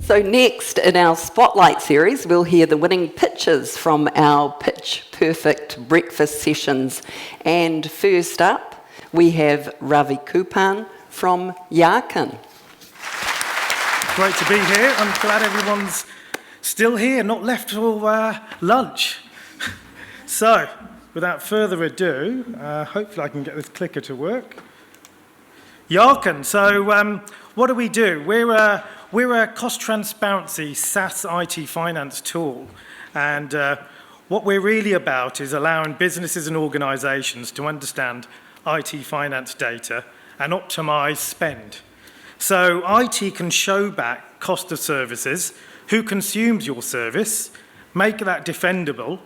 So next in our Spotlight series, we'll hear the winning pitches from our Pitch Perfect breakfast sessions. And first up, we have Ravi Kupan from Yarkin. Great to be here. I'm glad everyone's still here, not left for lunch. So, without further ado, hopefully I can get this clicker to work. Yarkin. So, what do? We're a cost transparency SaaS IT finance tool, and what we're really about is allowing businesses and organisations to understand IT finance data and optimise spend. So IT can show back cost of services, who consumes your service, make that defendable,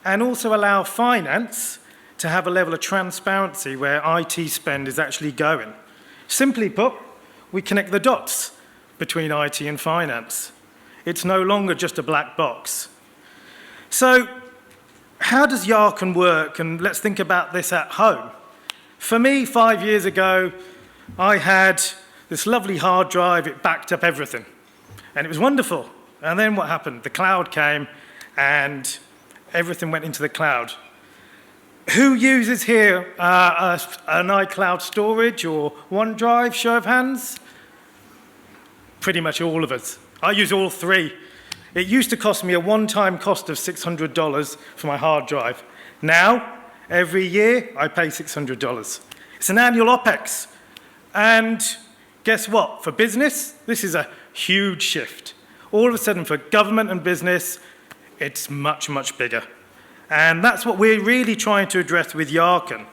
and also allow finance to have a level of transparency where IT spend is actually going. Simply put, we connect the dots between IT and finance. It's no longer just a black box. So how does Yarkin work? And let's think about this at home. For me, 5 years ago, I had this lovely hard drive. It backed up everything, and it was wonderful. And then what happened? The cloud came, and everything went into the cloud. Who uses here an iCloud storage or OneDrive? Show of hands. Pretty much all of us. I use all three. It used to cost me a one-time cost of $600 for my hard drive. Now, every year, I pay $600. It's an annual OPEX. And guess what? For business, this is a huge shift. All of a sudden, for government and business, it's much, much bigger. And that's what we're really trying to address with Yarkin.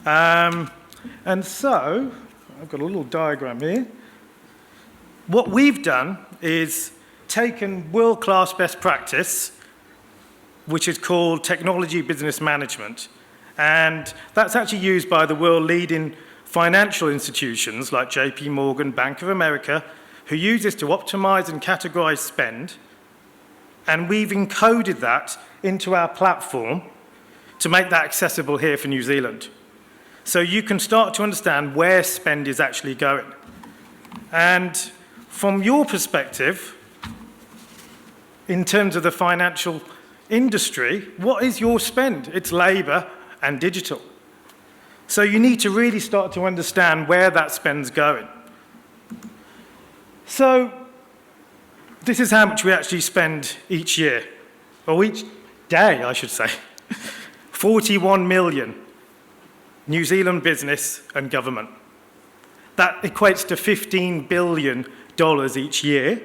And so, I've got a little diagram here. What we've done is taken world-class best practice, which is called technology business management. And that's actually used by the world-leading financial institutions like JP Morgan, Bank of America, who use this to optimize and categorize spend. And we've encoded that into our platform to make that accessible here for New Zealand. So you can start to understand where spend is actually going. And from your perspective, in terms of the financial industry, what is your spend? It's labor and digital. So you need to really start to understand where that spend's going. So this is how much we actually spend each year, or each day, I should say. 41 million, New Zealand business and government. That equates to $15 billion each year.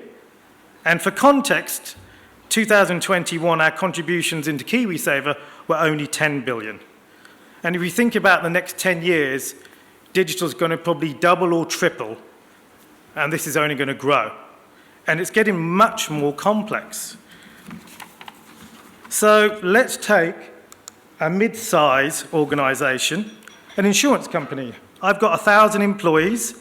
And for context, 2021, our contributions into KiwiSaver were only 10 billion. And if you think about the next 10 years, digital's going to probably double or triple, and this is only going to grow. And it's getting much more complex. So let's take a mid-size organisation, an insurance company. I've got 1,000 employees,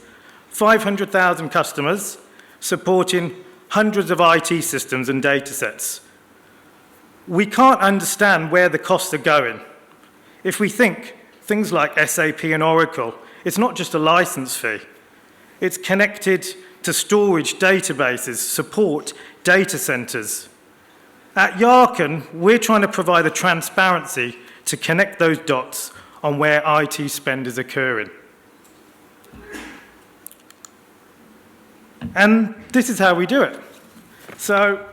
500,000 customers, supporting hundreds of IT systems and data sets. We can't understand where the costs are going. If we think things like SAP and Oracle, it's not just a license fee. It's connected to storage, databases, support, data centers. At Yarkin, we're trying to provide the transparency to connect those dots on where IT spend is occurring. And this is how we do it. So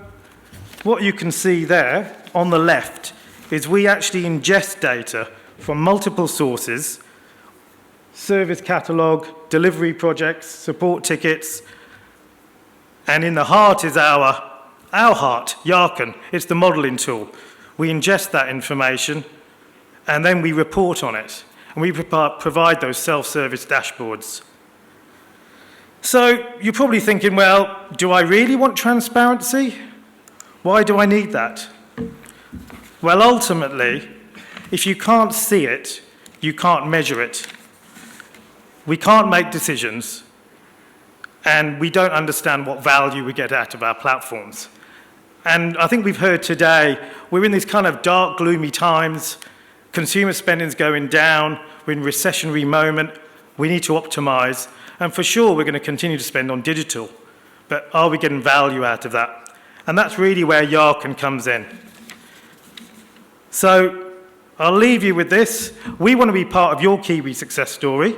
what you can see there on the left is we actually ingest data from multiple sources: service catalog, delivery projects, support tickets, and in the heart is our heart, Yarkin. It's the modeling tool. We ingest that information, and then we report on it. And we provide those self-service dashboards. So you're probably thinking, well, do I really want transparency? Why do I need that? Well, ultimately, if you can't see it, you can't measure it. We can't make decisions, and we don't understand what value we get out of our platforms. And I think we've heard today, we're in these kind of dark, gloomy times. Consumer spending's going down. We're in a recessionary moment. We need to optimize. And for sure, we're going to continue to spend on digital. but are we getting value out of that? And that's really where Yarkin comes in. So I'll leave you with this. We want to be part of your Kiwi success story.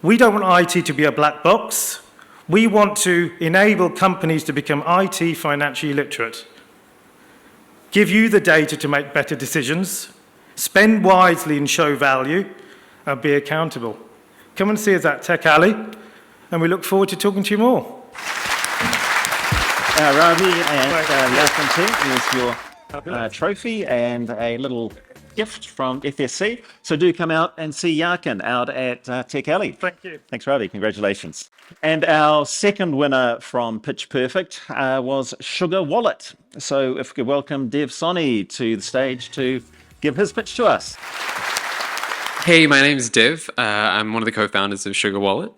We don't want IT to be a black box. We want to enable companies to become IT financially literate. Give you the data to make better decisions, spend wisely and show value, and be accountable. Come and see us at Tech Alley, and we look forward to talking to you more. Ravi and the Open team is your trophy and a little gift from FSC. So do come out and see Yarkin out at Tech Alley. Thank you. Thanks, Ravi. Congratulations. And our second winner from Pitch Perfect was Sugar Wallet. So if we could welcome Dev Soni to the stage to give his pitch to us. Hey, my name's Dev. I'm one of the co-founders of Sugar Wallet.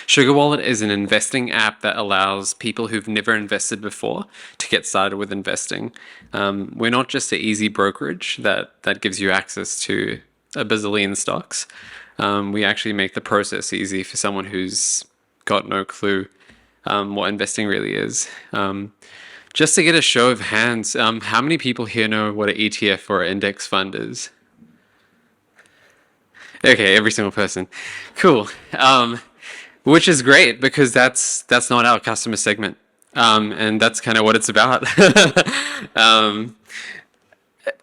Sugar Wallet is an investing app that allows people who've never invested before to get started with investing. We're not just an easy brokerage that gives you access to a bazillion stocks. We actually make the process easy for someone who's got no clue what investing really is. Just to get a show of hands, how many people here know what an ETF or an index fund is? Okay, every single person. Cool. Which is great because that's not our customer segment. And that's kind of what it's about.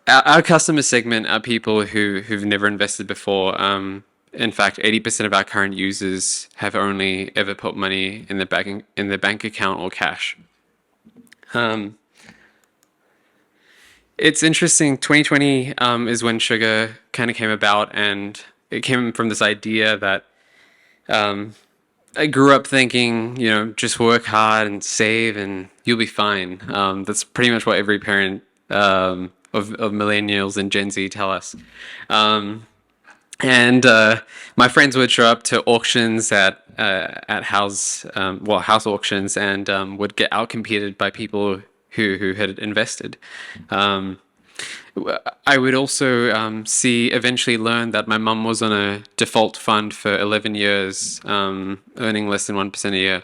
Our customer segment are people who've never invested before. In fact, 80% of our current users have only ever put money in the bank account or cash. It's interesting. 2020 is when Sugar kind of came about, and it came from this idea that I grew up thinking, just work hard and save and you'll be fine. That's pretty much what every parent of millennials and Gen Z tell us. And my friends would show up to auctions at house auctions and would get outcompeted by people who had invested. I would also eventually learn that my mum was on a default fund for 11 years, earning less than 1% a year.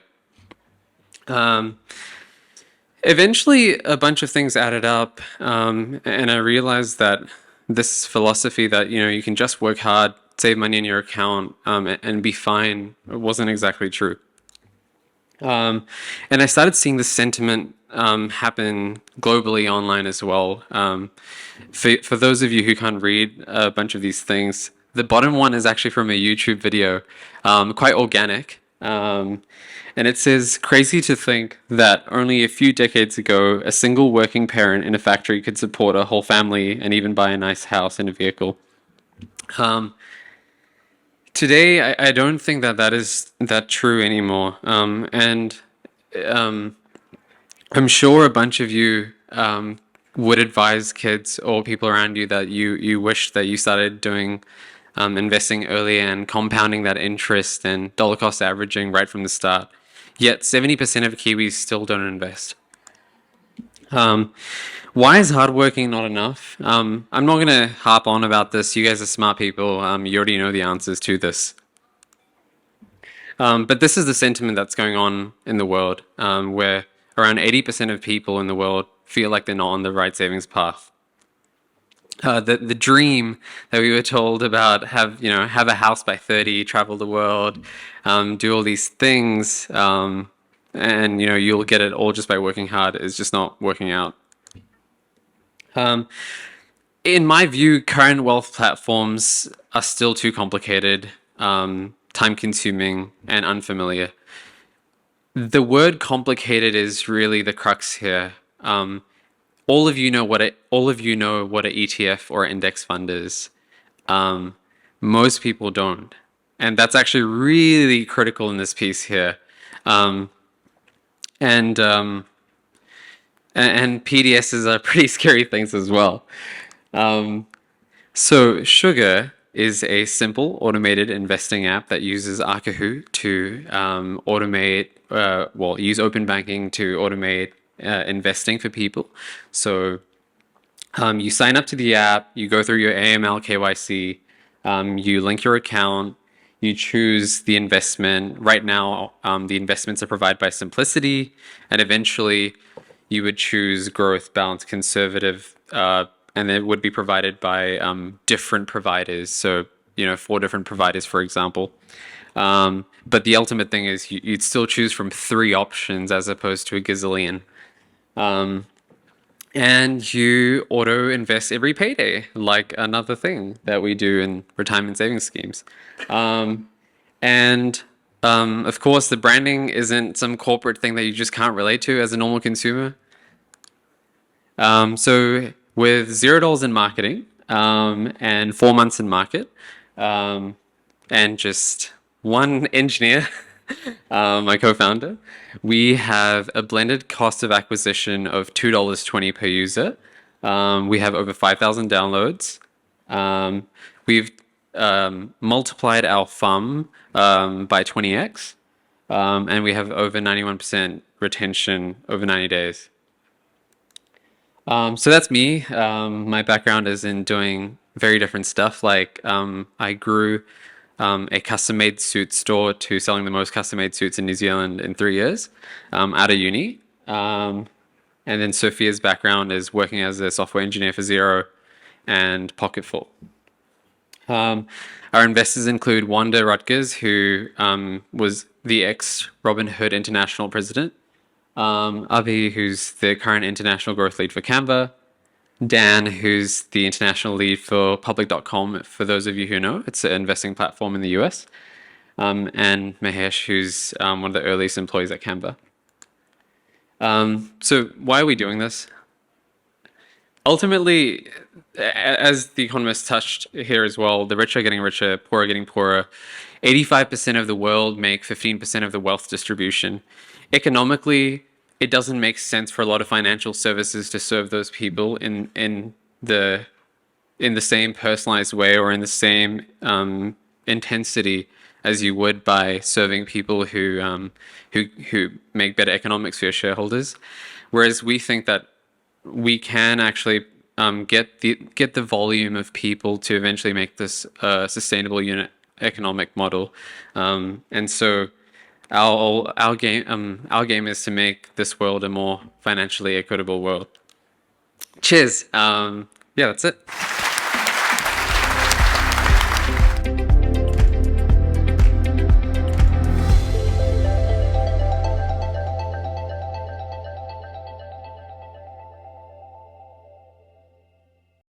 Eventually, a bunch of things added up, and I realized that this philosophy that, you can just work hard, save money in your account, and be fine wasn't exactly true. And I started seeing this sentiment happen globally online as well. For those of you who can't read a bunch of these things, the bottom one is actually from a YouTube video, quite organic. And it says, crazy to think that only a few decades ago, a single working parent in a factory could support a whole family and even buy a nice house and a vehicle. Today, I don't think that is that true anymore. And I'm sure a bunch of you would advise kids or people around you that you wish that you started doing investing earlier and compounding that interest and dollar cost averaging right from the start. Yet 70% of Kiwis still don't invest. Why is hardworking not enough? I'm not going to harp on about this. You guys are smart people. You already know the answers to this. But this is the sentiment that's going on in the world, where around 80% of people in the world feel like they're not on the right savings path. The dream that we were told about, have a house by 30, travel the world, do all these things, and you'll get it all just by working hard, is just not working out. In my view, current wealth platforms are still too complicated, time-consuming, and unfamiliar. The word complicated is really the crux here. All of you know what an ETF or index fund is. Most people don't, and that's actually really critical in this piece here. And PDSs are pretty scary things as well. So Sugar is a simple automated investing app that uses Akahu to use open banking to automate investing for people. So you sign up to the app, you go through your AML KYC, you link your account, You choose the investment. Right now, the investments are provided by Simplicity, and eventually you would choose growth, balanced, conservative, and it would be provided by different providers. So, 4 different providers, for example. But the ultimate thing is you'd still choose from 3 options as opposed to a gazillion. And you auto invest every payday, like another thing that we do in retirement savings schemes. And of course, the branding isn't some corporate thing that you just can't relate to as a normal consumer. So with $0 in marketing and 4 months in market, and just one engineer, my co-founder, we have a blended cost of acquisition of $2.20 per user. We have over 5,000 downloads. We've multiplied our FUM by 20x, and we have over 91% retention over 90 days. So that's me. My background is in doing very different stuff. Like I grew a custom-made suit store to selling the most custom-made suits in New Zealand in 3 years out of uni. And then Sophia's background is working as a software engineer for Xero and Pocketful. Our investors include Wanda Rutgers, who was the ex-Robin Hood International president, Abhi, who's the current international growth lead for Canva, Dan, who's the international lead for public.com, for those of you who know. It's an investing platform in the US. And Mahesh, who's one of the earliest employees at Canva. So why are we doing this? Ultimately, as the economist touched here as well, the rich are getting richer, poor are getting poorer. 85% of the world make 15% of the wealth distribution. Economically, it doesn't make sense for a lot of financial services to serve those people in the same personalized way or in the same intensity as you would by serving people who make better economics for your shareholders. Whereas we think that we can actually get the volume of people to eventually make this a sustainable unit economic model, and so our game is to make this world a more financially equitable world. Cheers. Yeah, that's it.